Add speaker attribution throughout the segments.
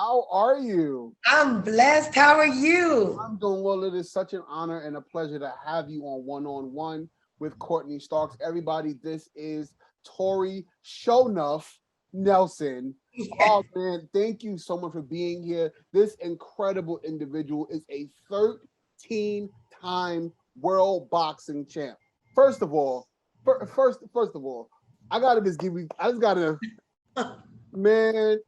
Speaker 1: How are you?
Speaker 2: I'm blessed. How are you?
Speaker 1: I'm doing well. It is such an honor and a pleasure to have you on One with Courtney Starks. Everybody, this is Tori Sho-Nuff Nelson. Oh man, thank you so much for being here. This incredible individual is a 13-time world boxing champ. First of all, first of all, I gotta just give you. I just gotta, man.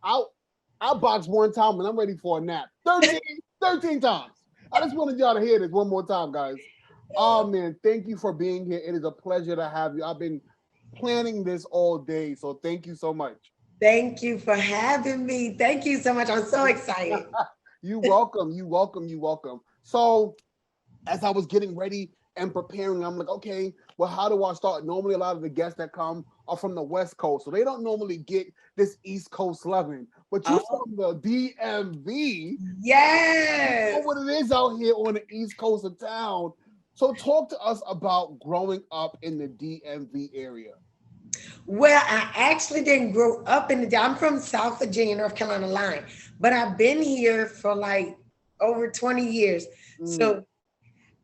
Speaker 1: I boxed one time and I'm ready for a nap. 13 times. I just wanted y'all to hear this one more time, guys. Oh man, thank you for being here. It is a pleasure to have you. I've been planning this all day, so thank you so much.
Speaker 2: Thank you for having me. Thank you so much. I'm so excited.
Speaker 1: You welcome, you welcome, you welcome. So as I was getting ready and preparing, I'm like, okay, well, how do I start? Normally, a lot of the guests that come are from the West Coast, so they don't normally get this East Coast loving. But you're from the DMV.
Speaker 2: Yes.
Speaker 1: You know what it is out here on the East Coast of town. So talk to us about growing up in the DMV area.
Speaker 2: Well, I actually didn't grow up I'm from South Virginia, North Carolina line, but I've been here for like over 20 years. So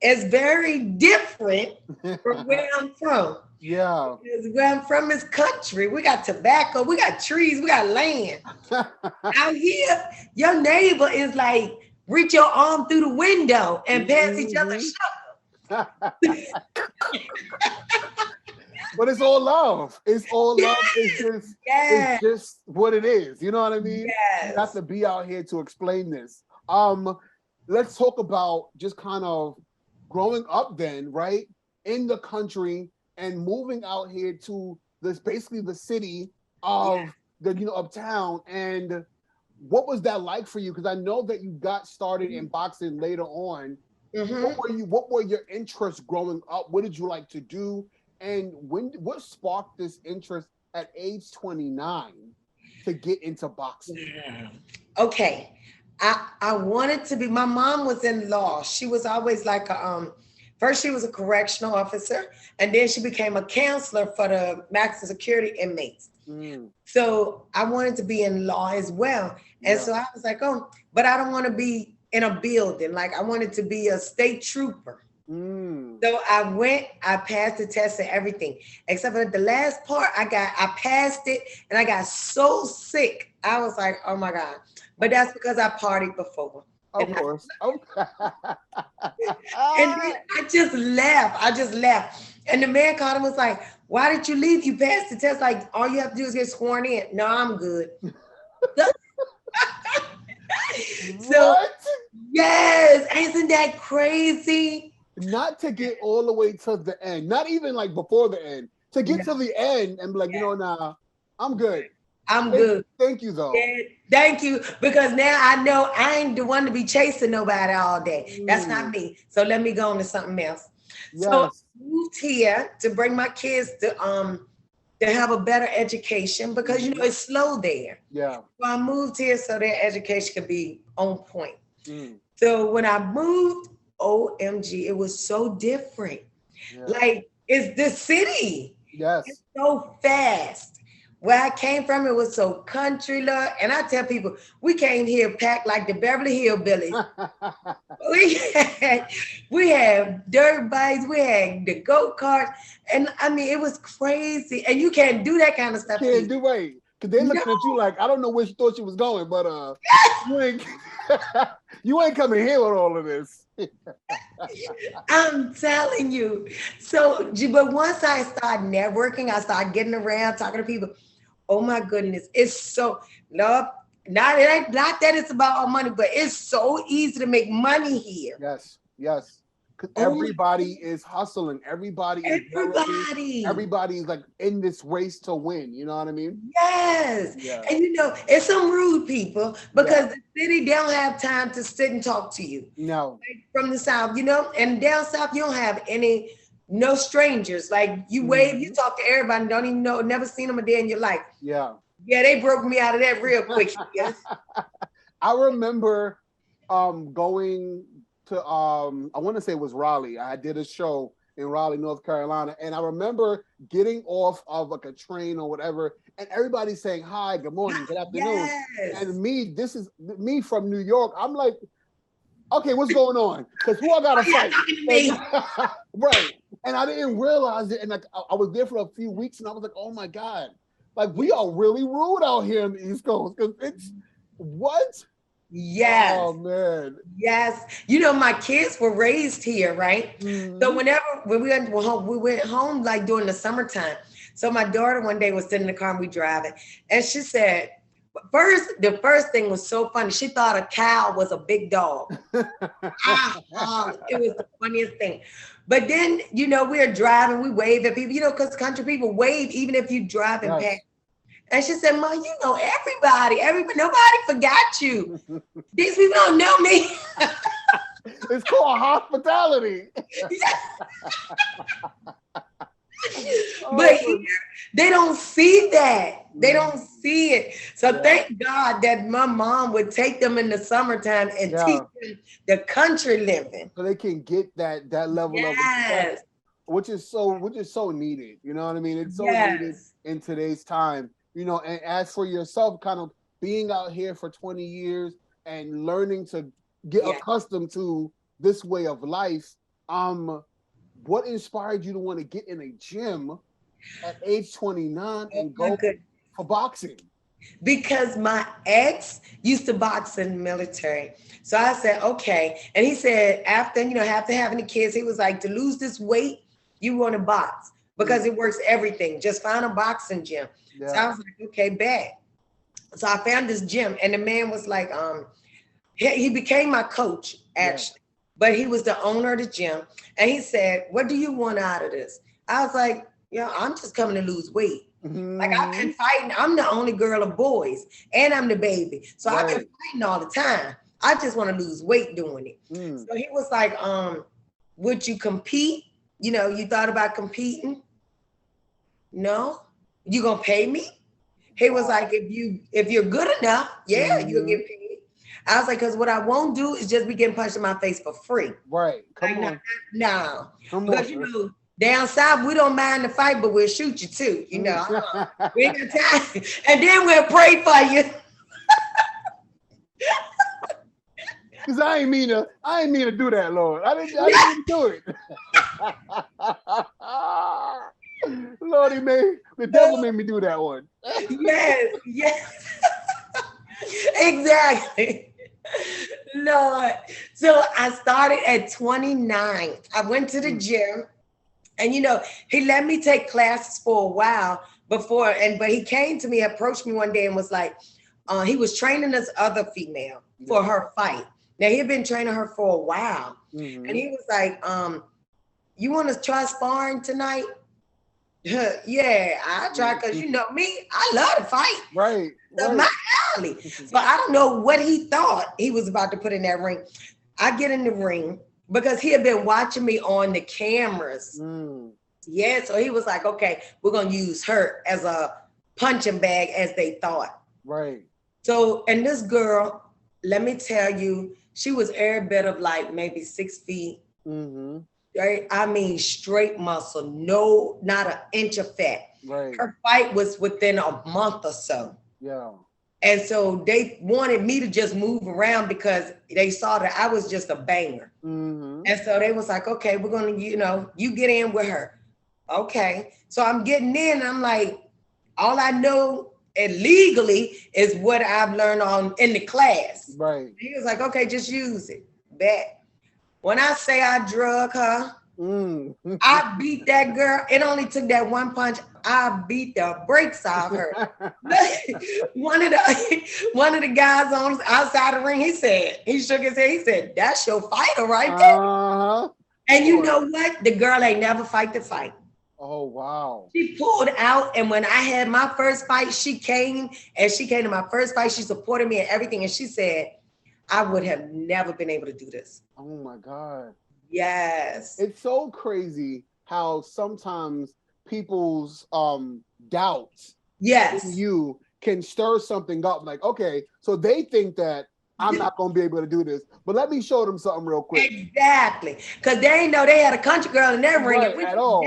Speaker 2: it's very different from where I'm from.
Speaker 1: Yeah.
Speaker 2: Because where I'm from is country. We got tobacco, we got trees, we got land. Out here, your neighbor is like, reach your arm through the window and pass each other shovel.
Speaker 1: But it's all love. It's all love. It's just what it is. You know what I mean?
Speaker 2: Yes.
Speaker 1: You have to be out here to explain this. Let's talk about just kind of growing up then, right? In the country and moving out here to this basically the city of of town. And what was that like for you? Because I know that you got started in boxing later on. What were your interests growing up? What did you like to do? And what sparked this interest at age 29 to get into boxing?
Speaker 2: Okay. I wanted to be, my mom was in law. She was always like first she was a correctional officer, and then she became a counselor for the maximum security inmates. So I wanted to be in law as well. And so I was like, oh, but I don't want to be in a building. Like I wanted to be a state trooper. So I passed the test and everything, except for the last part, I passed it and I got so sick. I was like, oh my God. But that's because I partied before.
Speaker 1: Of course. Okay.
Speaker 2: And then I just left. And the man called and was like, why did you leave? You passed the test. Like, all you have to do is get sworn in. No, I'm good. So,
Speaker 1: what?
Speaker 2: Yes. Isn't that crazy?
Speaker 1: Not to get all the way to the end, not even like before the end, to get to the end and be like, nah, I'm good.
Speaker 2: I'm good.
Speaker 1: Thank you, though.
Speaker 2: Yeah, thank you. Because now I know I ain't the one to be chasing nobody all day. That's not me. So let me go on to something else.
Speaker 1: Yes.
Speaker 2: So I moved here to bring my kids to have a better education because it's slow there.
Speaker 1: Yeah.
Speaker 2: So I moved here so their education could be on point. So when I moved, OMG, it was so different. Yeah. Like, it's the city.
Speaker 1: Yes.
Speaker 2: It's so fast. Where I came from, it was so country, love. And I tell people, we came here packed like the Beverly Hillbillies. we had dirt bikes, we had the go-karts. And I mean, it was crazy. And you can't do that kind of stuff.
Speaker 1: Can't do it. Because they're looking at you like, I don't know where she thought she was going, but you ain't coming here with all of this.
Speaker 2: I'm telling you. So, but once I started networking, I started getting around, talking to people. Oh my goodness. It's so, love, not that it's about all money, but it's so easy to make money here.
Speaker 1: Yes, yes. Because everybody is hustling. Everybody is like in this race to win. You know what I mean?
Speaker 2: Yes. Yeah. And it's some rude people because the city, they don't have time to sit and talk to you.
Speaker 1: No.
Speaker 2: Like from the South, and down South, you don't have no strangers. Like you wave, you talk to everybody, don't even know, never seen them a day in your life.
Speaker 1: Yeah.
Speaker 2: Yeah, they broke me out of that real quick. Yes.
Speaker 1: I remember going to I want to say it was Raleigh. I did a show in Raleigh, North Carolina. And I remember getting off of like a train or whatever, and everybody saying hi, good morning, good afternoon.
Speaker 2: Yes.
Speaker 1: And me, this is me from New York. I'm like, okay, what's going on? Because who I gotta fight? Right. And I didn't realize it. And like I was there for a few weeks, and I was like, oh my God, like we are really rude out here in the East Coast. Because it's what?
Speaker 2: Yes.
Speaker 1: Oh man.
Speaker 2: Yes. You know, my kids were raised here, right?
Speaker 1: Mhm.
Speaker 2: So when we went home like during the summertime. So my daughter one day was sitting in the car and we driving, and she said, the first thing was so funny. She thought a cow was a big dog. It was the funniest thing. But then, you know, we're driving, we wave at people, you know, because country people wave even if you drive and pass. And she said, Mom, you know, everybody, nobody forgot you. These people don't know me.
Speaker 1: It's called hospitality.
Speaker 2: But here, they don't see that. They don't see it. So thank God that my mom would take them in the summertime and teach them the country living.
Speaker 1: So they can get that level of respect, which is so needed. You know what I mean? It's so needed in today's time. You know, and as for yourself, kind of being out here for 20 years and learning to get accustomed to this way of life, what inspired you to want to get in a gym at age 29 and go for boxing?
Speaker 2: Because my ex used to box in the military. So I said, okay. And he said, after having the kids, he was like, to lose this weight, you want to box because it works everything. Just find a boxing gym. Yeah. So I was like, okay, bet. So I found this gym, and the man was like, he became my coach, actually, but he was the owner of the gym. And he said, what do you want out of this? I was like, I'm just coming to lose weight. Mm-hmm. Like I've been fighting. I'm the only girl of boys, and I'm the baby. So I've been fighting all the time. I just want to lose weight doing it. So he was like, would you compete? You know, you thought about competing? No. You gonna pay me? He was like, if you're good enough, you'll get paid. I was like, because what I won't do is just be getting punched in my face for free.
Speaker 1: Right. Come on.
Speaker 2: No. Because you know, down south, we don't mind the fight, but we'll shoot you too. You know, we ain't got time. And then we'll pray for you.
Speaker 1: Because I ain't mean to do that, Lord. I didn't mean to do it. Lord, the devil made me do that one.
Speaker 2: Yes. Exactly. Lord. So I started at 29. I went to the gym, and you know, he let me take classes for a while before, but he came to me, approached me one day and was like, he was training this other female for her fight. Now he had been training her for a while. And he was like, you want to try sparring tonight? Yeah, I try, because you know me, I love to fight.
Speaker 1: Right.
Speaker 2: That's my alley. So I don't know what he thought he was about to put in that ring. I get in the ring because he had been watching me on the cameras. Yeah, so he was like, okay, we're going to use her as a punching bag, as they thought.
Speaker 1: Right.
Speaker 2: So, and this girl, let me tell you, she was every bit of like maybe 6 feet. Right? I mean, straight muscle, not an inch of fat.
Speaker 1: Right.
Speaker 2: Her fight was within a month or so.
Speaker 1: Yeah.
Speaker 2: And so they wanted me to just move around because they saw that I was just a banger. And so they was like, okay, we're going to, you get in with her. Okay. So I'm getting in, and I'm like, all I know legally is what I've learned in the class.
Speaker 1: Right.
Speaker 2: He was like, okay, just use it. Bet. When I say I drug her, I beat that girl. It only took that one punch. I beat the brakes off her. one of the guys on outside the ring, he shook his head. He said, "That's your fighter right there." And you know what? The girl ain't never fight the fight.
Speaker 1: Oh wow!
Speaker 2: She pulled out, and when I had my first fight, she came to my first fight. She supported me and everything, and she said, I would have never been able to do this.
Speaker 1: Oh my God.
Speaker 2: Yes.
Speaker 1: It's so crazy how sometimes people's doubts in you can stir something up. Like, okay, so they think that I'm not gonna be able to do this. But let me show them something real quick.
Speaker 2: Exactly. Because they ain't know they had a country girl in their ring.
Speaker 1: Right, at all.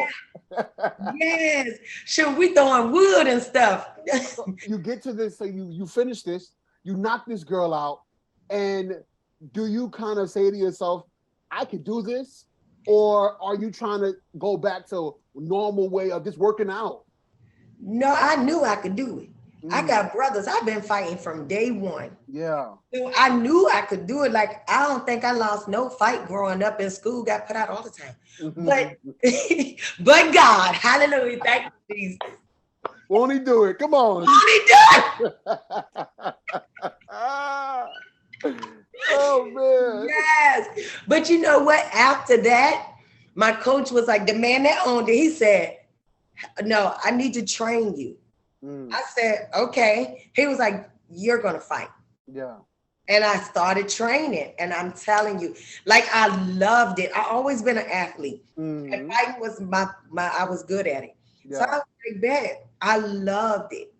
Speaker 2: Yes. Sure, we throwing wood and stuff.
Speaker 1: So you get to this, so you finish this, you knock this girl out, and do you kind of say to yourself, I could do this? Or are you trying to go back to normal way of just working out?
Speaker 2: No, I knew I could do it. I got brothers. I've been fighting from day one.
Speaker 1: Yeah.
Speaker 2: So I knew I could do it. Like, I don't think I lost no fight growing up in school, got put out all the time. But God, hallelujah, thank you, Jesus.
Speaker 1: Won't he do it? Come on.
Speaker 2: Won't he do it?
Speaker 1: Oh, man.
Speaker 2: Yes. But you know what? After that, my coach was like, the man that owned it, he said, no, I need to train you. I said, okay. He was like, you're going to fight.
Speaker 1: Yeah.
Speaker 2: And I started training. And I'm telling you, like, I loved it. I always been an athlete. And fighting was I was good at it. Yeah. So I was like that. I loved it.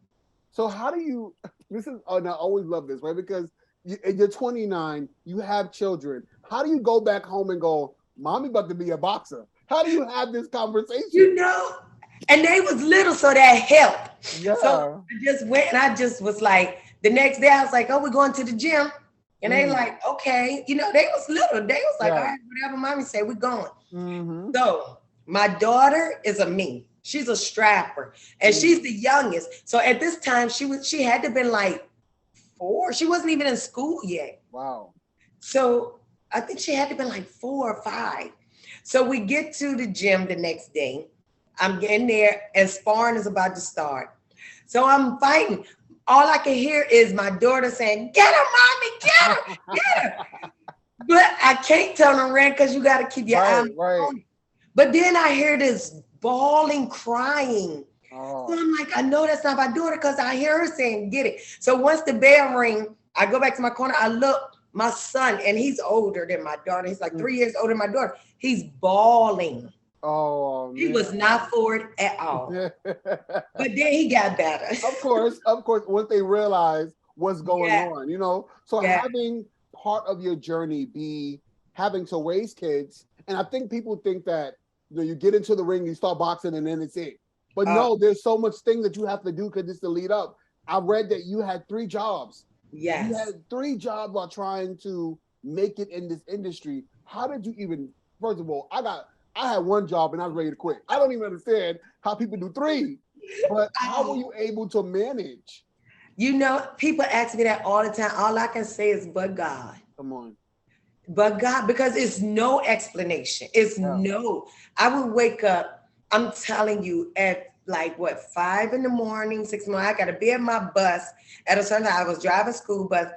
Speaker 1: So how do you, and I always love this, right? Because you're 29, you have children. How do you go back home and go, mommy about to be a boxer? How do you have this conversation?
Speaker 2: You know, and they was little, so that helped.
Speaker 1: Yeah.
Speaker 2: So I just went and I just was like, the next day I was like, oh, we're going to the gym. And they like, okay. You know, they was little. They was like, all right, whatever mommy say, we're going. So my daughter is a me. She's a strapper. And she's the youngest. So at this time, she had to been like 4. She wasn't even in school yet.
Speaker 1: Wow.
Speaker 2: So I think she had to been like 4 or 5. So we get to the gym the next day. I'm getting there and sparring is about to start. So I'm fighting. All I can hear is my daughter saying, get her, mommy, get her, get her. But I can't tell them ran because you got to keep your eye on it. But then I hear this bawling, crying. So I'm like, I know that's not my daughter because I hear her saying, get it. So once the bell ring, I go back to my corner, I look, my son, and he's older than my daughter. He's like 3 years older than my daughter. He's bawling.
Speaker 1: Oh, man.
Speaker 2: He was not for it at all. But then he got better.
Speaker 1: Of course, once they realize what's going on, you know. So having part of your journey be having to raise kids, and I think people think that, you know, you get into the ring, you start boxing, and then it's it. But no, there's so much thing that you have to do because it's the lead up. I read that you had 3 jobs.
Speaker 2: Yes.
Speaker 1: You had 3 jobs while trying to make it in this industry. How did you even, first of all, I had 1 job and I was ready to quit. I don't even understand how people do 3, but how were you able to manage?
Speaker 2: You know, people ask me that all the time. All I can say is, but God.
Speaker 1: Come on.
Speaker 2: But God, because it's no explanation. It's no. I would wake up, I'm telling you, at like 5 in the morning, 6 in the morning. I got to be at my bus at a certain time. I was driving school bus.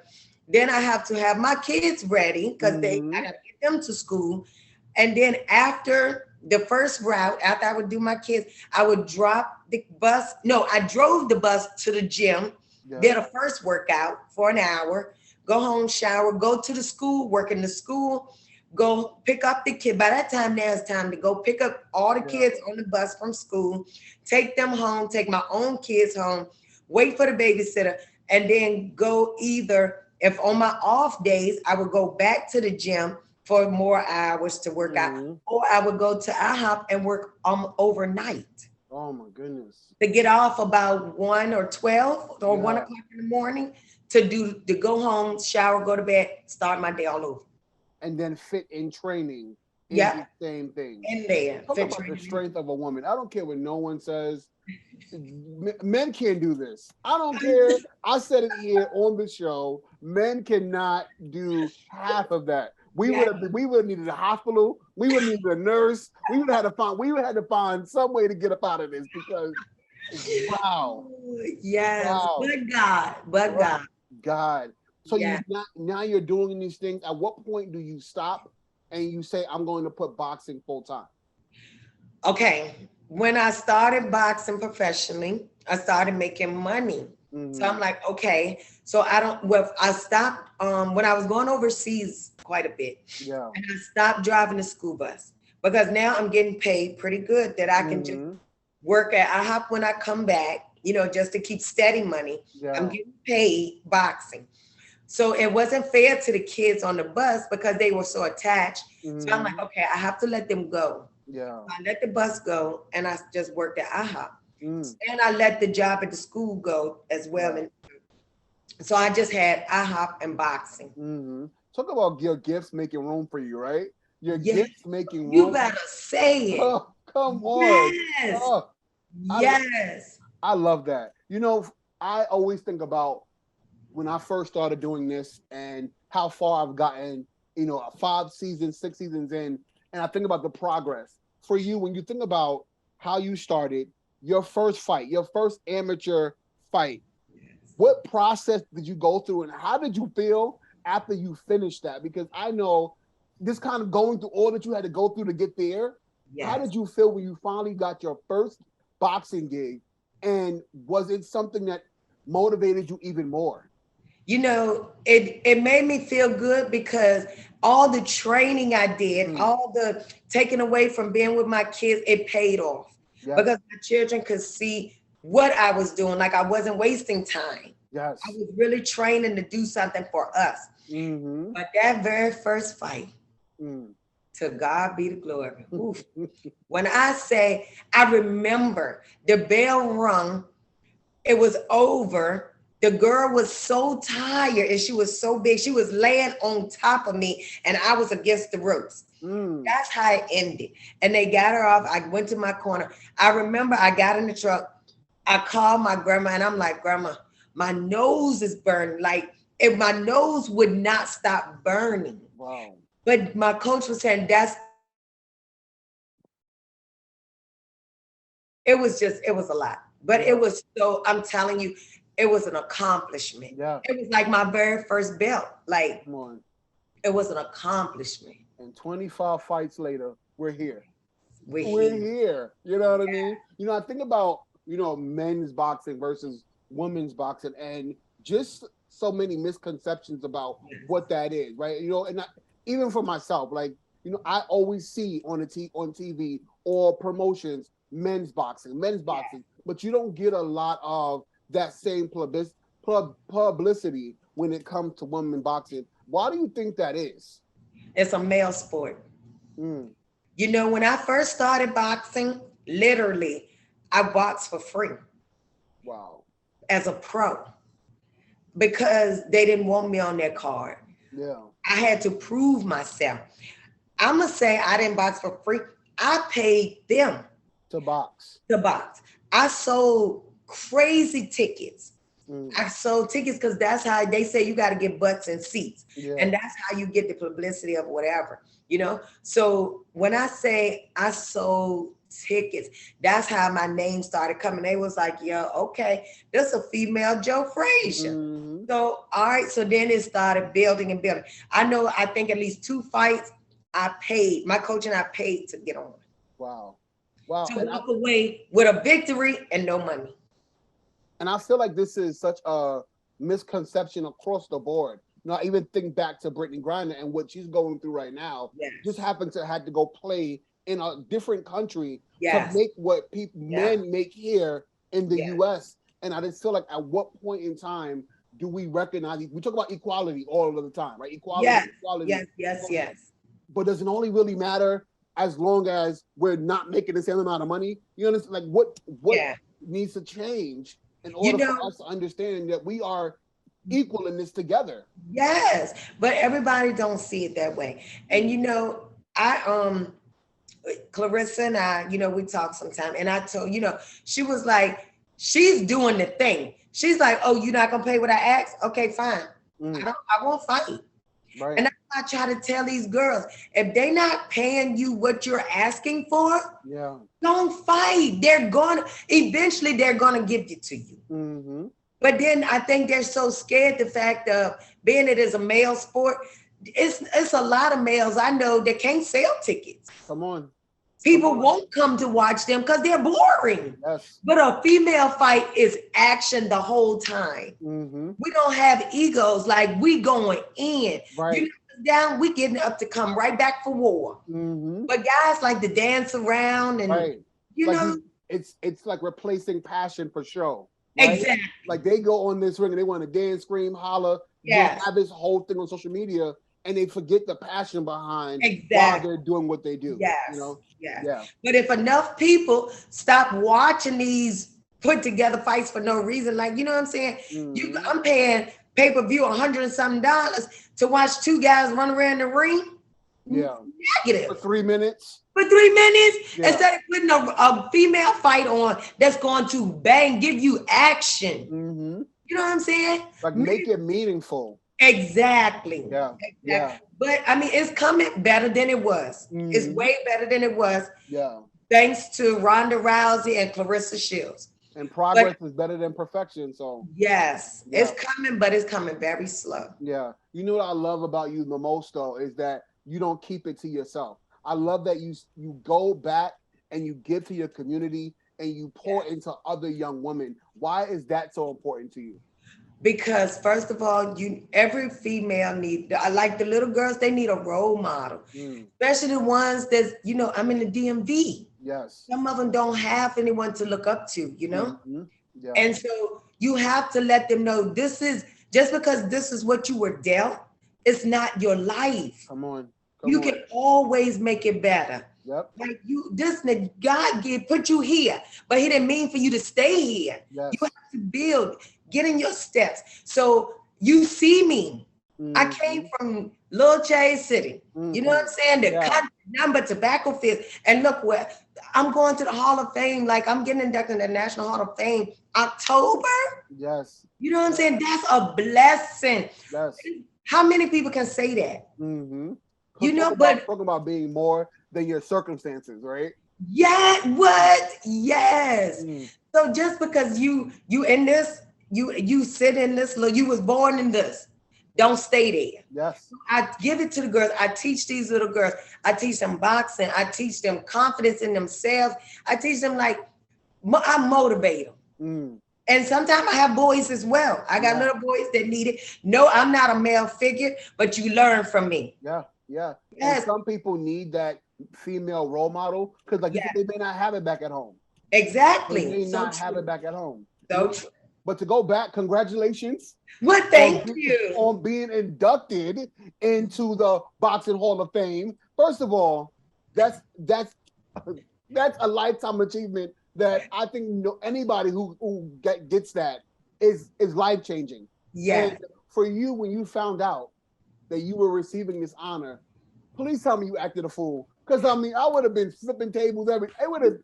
Speaker 2: Then I have to have my kids ready because I got to get them to school. And then after the first route, after I would do my kids, I would drop the bus. No, I drove the bus to the gym, did a first workout for an hour, go home, shower, go to the school, work in the school, go pick up the kid. By that time, now it's time to go pick up all the kids on the bus from school, take them home, take my own kids home, wait for the babysitter, and then go either, if on my off days, I would go back to the gym for more hours to work out, or I would go to IHOP and work overnight.
Speaker 1: Oh my goodness!
Speaker 2: To get off about 1 or 12 or 1 o'clock in the morning to go home, shower, go to bed, start my day all over,
Speaker 1: and then fit in training. The same thing.
Speaker 2: In there.
Speaker 1: Talk about the strength of a woman. I don't care what no one says. Men can't do this. I don't care. I said it here on the show. Men cannot do half of that. We would have needed a hospital. We would have needed a nurse. We would have had to find some way to get up out of this because wow.
Speaker 2: Yes.
Speaker 1: Wow.
Speaker 2: But God.
Speaker 1: So now you're doing these things. At what point do you stop and you say, I'm going to put boxing full time?
Speaker 2: Okay. When I started boxing professionally, I started making money. So I'm like, okay. So I stopped when I was going overseas quite a bit. Yeah. And I stopped driving the school bus because now I'm getting paid pretty good that I can just work at IHOP when I come back, you know, just to keep steady money. Yeah. I'm getting paid boxing. So it wasn't fair to the kids on the bus because they were so attached. So I'm like, okay, I have to let them go.
Speaker 1: Yeah.
Speaker 2: I let the bus go and I just worked at IHOP.
Speaker 1: Mm.
Speaker 2: And I let the job at the school go as well.
Speaker 1: Yeah.
Speaker 2: And so I just had IHOP and boxing.
Speaker 1: Mm-hmm. Talk about your gifts making room for you, right? Your
Speaker 2: Yes.
Speaker 1: gifts making
Speaker 2: You
Speaker 1: room.
Speaker 2: better say it.
Speaker 1: Oh, come on.
Speaker 2: Yes.
Speaker 1: Oh,
Speaker 2: Yes.
Speaker 1: I love that. You know, I always think about when I first started doing this and how far I've gotten, you know, 5 seasons, 6 seasons in, and I think about the progress. For you, when you think about how you started, your first fight, your first amateur fight, what process did you go through and how did you feel after you finished that? Because I know this kind of going through all that you had to go through to get there.
Speaker 2: Yes.
Speaker 1: How did you feel when you finally got your first boxing gig? And was it something that motivated you even more?
Speaker 2: You know, it made me feel good because all the training I did, all the taking away from being with my kids, it paid off.
Speaker 1: Yes.
Speaker 2: Because my children could see what I was doing. Like I wasn't wasting time.
Speaker 1: Yes.
Speaker 2: I was really training to do something for us.
Speaker 1: Mm-hmm.
Speaker 2: But that very first fight,
Speaker 1: Mm.
Speaker 2: to God be the glory. Oof. When I say, I remember the bell rung, it was over. The girl was so tired and she was so big. She was laying on top of me and I was against the ropes. That's how it ended. And they got her off. I went to my corner. I remember I got in the truck. I called my grandma and I'm like, Grandma, my nose is burning. Like if my nose would not stop burning.
Speaker 1: Wow.
Speaker 2: But my coach was saying it was a lot. But it was so, I'm telling you, it was an accomplishment.
Speaker 1: Yeah.
Speaker 2: It was like my very first belt. Like,
Speaker 1: Come on.
Speaker 2: it was an accomplishment.
Speaker 1: And 25 fights later, we're here.
Speaker 2: We're
Speaker 1: here. You know what I mean? You know, I think about, you know, men's boxing versus women's boxing and just so many misconceptions about what that is, right? You know, and even for myself, like, you know, I always see on TV or promotions, men's boxing, but you don't get a lot of that same publicity when it comes to women boxing. Why do you think that is?
Speaker 2: It's a male sport. You know, when I first started boxing, literally, I boxed for free.
Speaker 1: Wow.
Speaker 2: As a pro. Because they didn't want me on their card.
Speaker 1: Yeah.
Speaker 2: I had to prove myself. I'm going to say I didn't box for free. I paid them.
Speaker 1: To box.
Speaker 2: I sold crazy tickets. I sold tickets because that's how they say you got to get butts and seats. Yeah. And that's how you get the publicity of whatever, you know? So when I say I sold tickets, that's how my name started coming. They was like, yeah, okay, there's a female Joe Frazier. So, all right. So then it started building and building. I think at least 2 fights I paid. My coach and I paid to get on.
Speaker 1: Wow.
Speaker 2: To walk away with a victory and no money.
Speaker 1: And I feel like this is such a misconception across the board. You know, I even think back to Brittany Griner and what she's going through right now. Yes. Just happened to had to go play in a different country to make what men make here in the U.S. And I just feel like at what point in time do we recognize, we talk about equality all of the time, right? Equality.
Speaker 2: Yes.
Speaker 1: But does it only really matter as long as we're not making the same amount of money? You understand? Like what needs to change in order for us to understand that we are equal in this together? Yes,
Speaker 2: but everybody don't see it that way. And you know, Clarissa and I, you know, we talk sometime, and I told, you know, she was like, she's doing the thing. She's like, oh, you're not gonna pay what I asked? Okay, fine. I won't fight. Right. And I try to tell these girls, if they're not paying you what you're asking for, don't fight. Eventually they're gonna give it to you. But then I think they're so scared the fact of being it is a male sport. It's a lot of males I know that can't sell tickets.
Speaker 1: Come on.
Speaker 2: People won't come to watch them because they're boring.
Speaker 1: Yes.
Speaker 2: But a female fight is action the whole time. We don't have egos, like we going in.
Speaker 1: Right.
Speaker 2: You down, we getting up to come right back for war. But guys like to dance around and you know,
Speaker 1: it's like replacing passion for show. Right?
Speaker 2: Exactly.
Speaker 1: Like they go on this ring and they want to dance, scream, holler,
Speaker 2: Yes.
Speaker 1: they have this whole thing on social media and they forget the passion behind why
Speaker 2: Exactly.
Speaker 1: they're doing what they do.
Speaker 2: Yes.
Speaker 1: You know?
Speaker 2: Yes.
Speaker 1: Yeah.
Speaker 2: But if enough people stop watching these put together fights for no reason, like, you know what I'm saying?
Speaker 1: Mhm.
Speaker 2: I'm paying pay-per-view $100 and something to watch two guys run around the ring.
Speaker 1: Yeah.
Speaker 2: Negative.
Speaker 1: For 3 minutes.
Speaker 2: For 3 minutes,
Speaker 1: Yeah.
Speaker 2: instead of putting a female fight on that's going to bang, give you action.
Speaker 1: Mm-hmm.
Speaker 2: You know what I'm saying?
Speaker 1: Like make it meaningful.
Speaker 2: Exactly.
Speaker 1: Yeah.
Speaker 2: Exactly.
Speaker 1: Yeah.
Speaker 2: But I mean, it's coming better than it was. It's way better than it was.
Speaker 1: Yeah.
Speaker 2: Thanks to Ronda Rousey and Clarissa Shields.
Speaker 1: And progress is better than perfection. So
Speaker 2: yes, it's coming, but it's coming very slow.
Speaker 1: Yeah. You know what I love about you the most though is that you don't keep it to yourself. I love that you go back and you give to your community and you pour into other young women. Why is that so important to you?
Speaker 2: Because first of all, every female like the little girls, they need a role model, especially the ones that's, I'm in the DMV.
Speaker 1: Yes.
Speaker 2: Some of them don't have anyone to look up to,
Speaker 1: Yeah.
Speaker 2: And so you have to let them know just because this is what you were dealt, it's not your life.
Speaker 1: Come on.
Speaker 2: You can always make it better.
Speaker 1: Yep.
Speaker 2: Like God put you here, but he didn't mean for you to stay here.
Speaker 1: Yes.
Speaker 2: You have to build, get in your steps. So you see me. I came from Little Chase City. You know what I'm saying? The country, nothing but tobacco fields. And look where I'm going to the Hall of Fame. Like I'm getting inducted in the National Hall of Fame October.
Speaker 1: Yes.
Speaker 2: You know what I'm saying? That's a blessing.
Speaker 1: Yes.
Speaker 2: How many people can say that?
Speaker 1: But talking about being more than your circumstances, right?
Speaker 2: Yeah, what? Yes. So just because you in this, you sit in this, you was born in this, don't stay there.
Speaker 1: Yes.
Speaker 2: I give it to the girls. I teach these little girls. I teach them boxing. I teach them confidence in themselves. I teach them I motivate them. And sometimes I have boys as well. I got little boys that need it. No, I'm not a male figure, but you learn from me.
Speaker 1: Yeah. Yeah.
Speaker 2: Yes.
Speaker 1: And some people need that female role model because they may not have it back at home.
Speaker 2: Exactly.
Speaker 1: They may not have it back at home.
Speaker 2: So true.
Speaker 1: But to go back, congratulations.
Speaker 2: Well, thank you.
Speaker 1: On being inducted into the Boxing Hall of Fame. First of all, that's a lifetime achievement that I think anybody who gets that is life-changing.
Speaker 2: Yeah.
Speaker 1: And for you, when you found out that you were receiving this honor, please tell me you acted a fool. Because I would have been flipping tables it would have.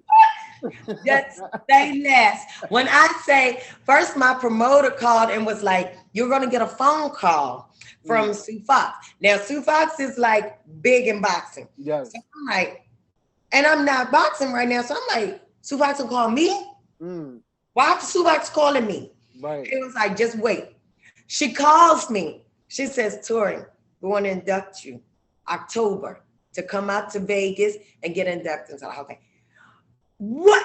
Speaker 2: Just say less. When I say, first my promoter called and was like, you're going to get a phone call from Sue Fox. Now, Sue Fox is like big in boxing.
Speaker 1: Yes.
Speaker 2: So I'm like, and I'm not boxing right now. So I'm like, Sue Fox will call me? Why is Sue Fox calling me?
Speaker 1: Right.
Speaker 2: It was like, just wait. She calls me. She says, Tori, we want to induct you October to come out to Vegas and get inducted into the Hall of Fame. What?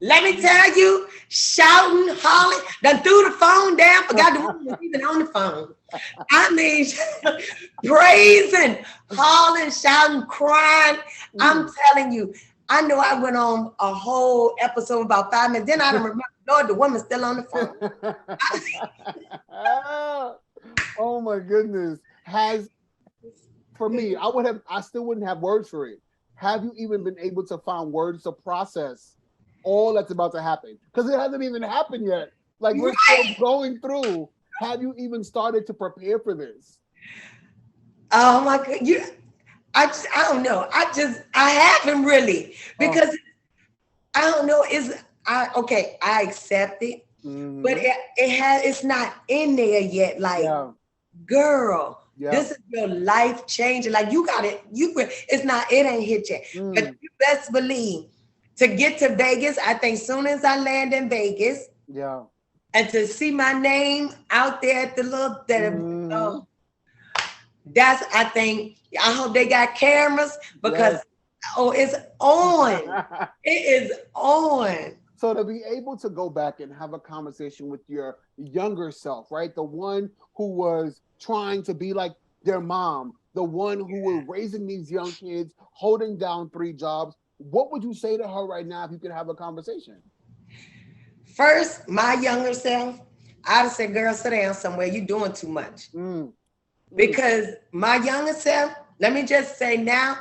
Speaker 2: Let me tell you, shouting, hollering, done threw the phone down, forgot the woman was even on the phone. I mean, praising, hollering, shouting, crying. I'm telling you, I know I went on a whole episode about 5 minutes. Then I remember, Lord, the woman's still on the phone.
Speaker 1: Oh my goodness. For me, I still wouldn't have words for it. Have you even been able to find words to process all that's about to happen? Because it hasn't even happened yet. Like we're still going through. Have you even started to prepare for this?
Speaker 2: Oh my God. I don't know. I haven't really, because I don't know. I accept it, but it's not in there yet. Like, girl, this is your life changing. Like you got it. It ain't hit yet. But you best believe to get to Vegas, I think soon as I land in Vegas, and to see my name out there at the little, I hope they got cameras because it's on. It is on.
Speaker 1: So to be able to go back and have a conversation with your younger self, right? The one who was trying to be like their mom, the one who was raising these young kids, holding down 3 jobs. What would you say to her right now if you could have a conversation?
Speaker 2: First, my younger self, I'd have said, girl, sit down somewhere. You're doing too much. Because my younger self, let me just say now,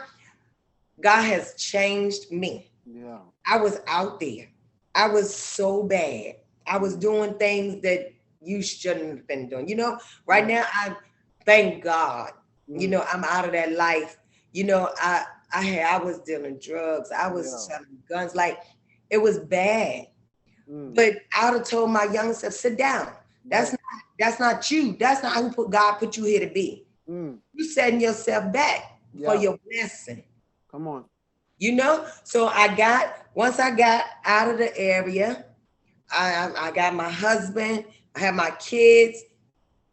Speaker 2: God has changed me.
Speaker 1: Yeah.
Speaker 2: I was out there. I was so bad. I was doing things that you shouldn't have been doing. You know, right now, I thank God. You know, I'm out of that life. You know, I was dealing drugs. I was selling guns. Like, it was bad. But I would have told my younger self, sit down. That's not you. That's not who God put you here to be. You setting yourself back for your blessing.
Speaker 1: Come on.
Speaker 2: You know? So once I got out of the area, I got my husband, I had my kids.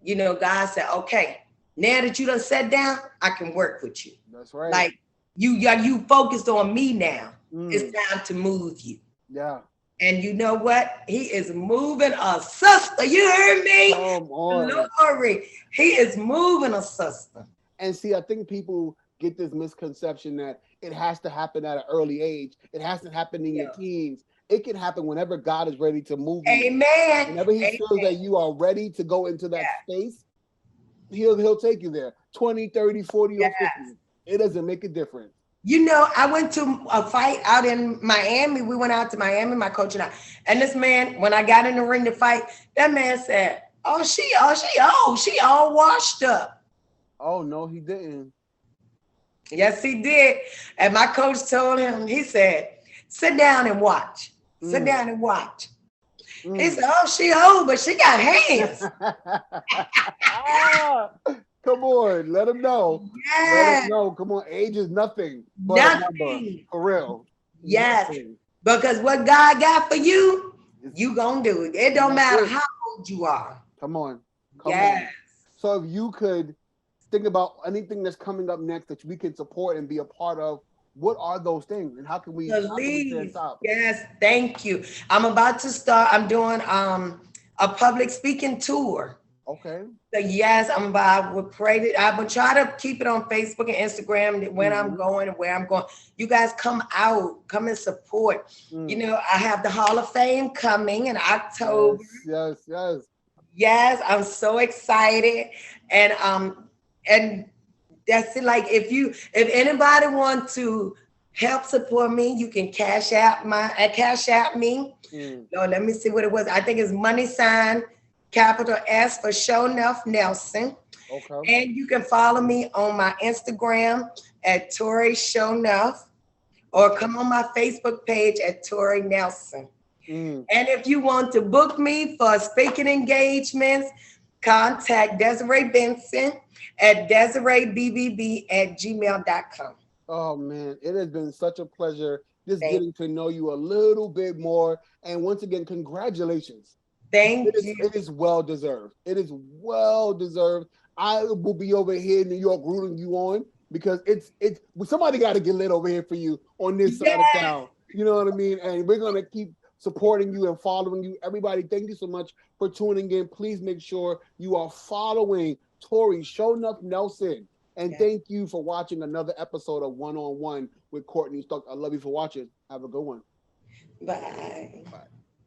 Speaker 2: You know, God said, okay, now that you done sat down, I can work with you.
Speaker 1: That's right.
Speaker 2: Like, you focused on me now. It's time to move you.
Speaker 1: Yeah.
Speaker 2: And you know what? He is moving a sister. You heard me?
Speaker 1: Come on.
Speaker 2: Glory. He is moving a sister.
Speaker 1: And see, I think people get this misconception that it has to happen at an early age. It has to happen in your teens. It can happen whenever God is ready to move you.
Speaker 2: Amen.
Speaker 1: Whenever he feels that you are ready to go into that space, he'll take you there. 20, 30, 40, or 50. It doesn't make a difference.
Speaker 2: You know, I went to a fight out in Miami. We went out to Miami, my coach and I. And this man, when I got in the ring to fight, that man said, she all washed up.
Speaker 1: Oh, no, he didn't.
Speaker 2: Yes, he did. And my coach told him, he said, sit down and watch. Sit down and watch. He said, she old, but she got hands.
Speaker 1: Come on, let him know.
Speaker 2: Yes.
Speaker 1: Let him know. Come on, age is nothing but a number. For real.
Speaker 2: Yes.
Speaker 1: Nothing.
Speaker 2: Because what God got for you, you gonna do it. It don't matter how old you are.
Speaker 1: Come on. Come on. So if you could think about anything that's coming up next that we can support and be a part of, what are those things and how can we
Speaker 2: please? Yes, thank you. I'm about to start. I'm doing a public speaking tour.
Speaker 1: Okay.
Speaker 2: So yes, I will try to keep it on Facebook and Instagram when I'm going and where I'm going. You guys come out, come and support. You know, I have the Hall of Fame coming in October. Yes, I'm so excited. And that's it. Like if anybody wants to help support me, you can cash out me. No, let me see what it was. I think it's $ capital S for Sho-Nuff Nelson. Okay. And you can follow me on my Instagram at Tori Sho-Nuff, or come on my Facebook page at Tori Nelson. And if you want to book me for speaking engagements, contact Desiree Benson at DesireeBBB@gmail.com.
Speaker 1: Oh man, it has been such a pleasure just getting to know you a little bit more. And once again, congratulations.
Speaker 2: Thank you.
Speaker 1: It is well deserved. It is well deserved. I will be over here in New York rooting you on because it's somebody got to get lit over here for you on this side of town. You know what I mean? And we're gonna keep supporting you and following you. Everybody, thank you so much for tuning in. Please make sure you are following Tori Sho-Nuff Nelson. And thank you for watching another episode of One on One with Courtney Stuck. I love you for watching. Have a good one.
Speaker 2: Bye.
Speaker 1: Bye.